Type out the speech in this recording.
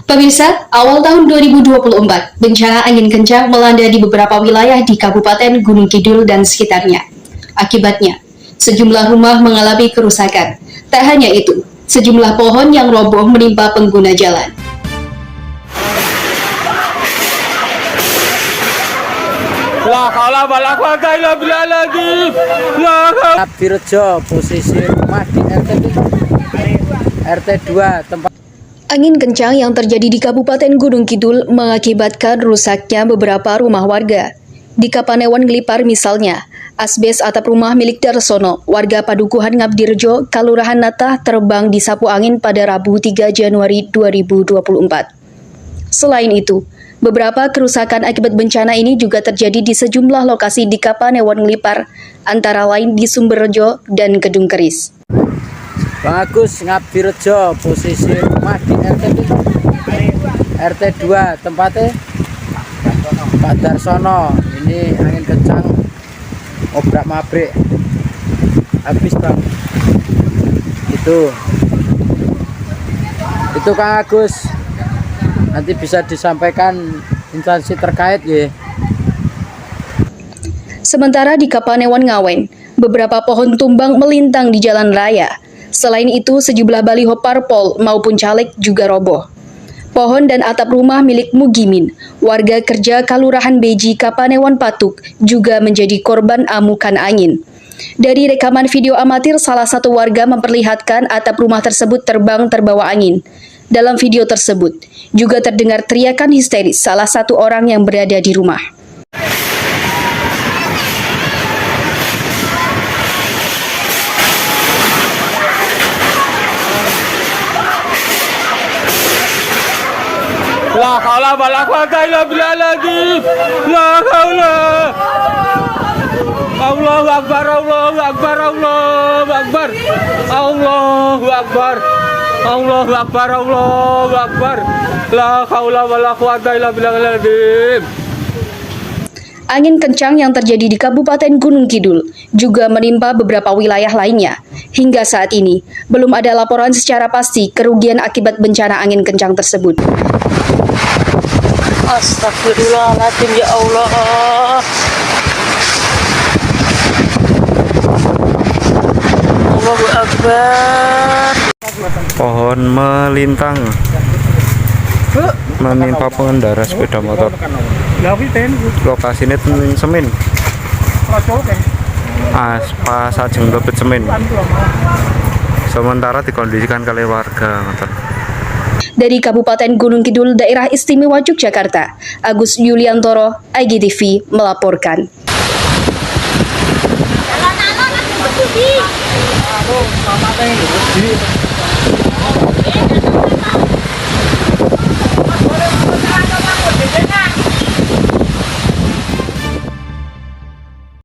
Pemirsa, awal tahun 2024, bencana angin kencang melanda di beberapa wilayah di Kabupaten Gunung Kidul dan sekitarnya. Akibatnya, sejumlah rumah mengalami kerusakan. Tak hanya itu, sejumlah pohon yang roboh menimpa pengguna jalan. Abdirejo, posisi rumah di RT 2 tempat. Angin kencang yang terjadi di Kabupaten Gunung Kidul mengakibatkan rusaknya beberapa rumah warga. Di Kapanewon Ngelipar misalnya, asbes atap rumah milik Darsono, warga Padukuhan Ngabdirejo, Kalurahan Natah terbang disapu angin pada Rabu 3 Januari 2024. Selain itu, beberapa kerusakan akibat bencana ini juga terjadi di sejumlah lokasi di Kapanewon Ngelipar, antara lain di Sumberrejo dan Kedung Keris. Bang Agus, Ngabdirejo, posisi rumah di RT 2 tempatnya Pak Darsono. Ini angin kencang, obrak mabrik, habis bang. Itu Kang Agus, nanti bisa disampaikan instansi terkait ya. Sementara di Kapanewon Ngawen, beberapa pohon tumbang melintang di jalan raya. Selain itu, sejumlah baliho parpol maupun caleg juga roboh. Pohon dan atap rumah milik Mugimin, warga kerja Kalurahan Beji Kapanewon Patuk, juga menjadi korban amukan angin. Dari rekaman video amatir, salah satu warga memperlihatkan atap rumah tersebut terbang terbawa angin. Dalam video tersebut, juga terdengar teriakan histeris salah satu orang yang berada di rumah. La haula wala quwata illa billah lagi. La haula. Allahu akbar, Allahu akbar, Allahu akbar. Allahu akbar. Allahu akbar, Allahu akbar. La haula wala quwata illa billah lagi. Angin kencang yang terjadi di Kabupaten Gunung Kidul juga menimpa beberapa wilayah lainnya. Hingga saat ini, belum ada laporan secara pasti kerugian akibat bencana angin kencang tersebut. Astagfirullahaladzim, ya Allah. Allahu Akbar. Pohon melintang menimpa pengendara sepeda motor. Lokasinya Semin. Pas ajeng lebet Semin. Sementara dikondisikan oleh warga motor. Dari Kabupaten Gunung Kidul, Daerah Istimewa Yogyakarta, Agus Yuliantoro, IGTV melaporkan. Alon-alon aku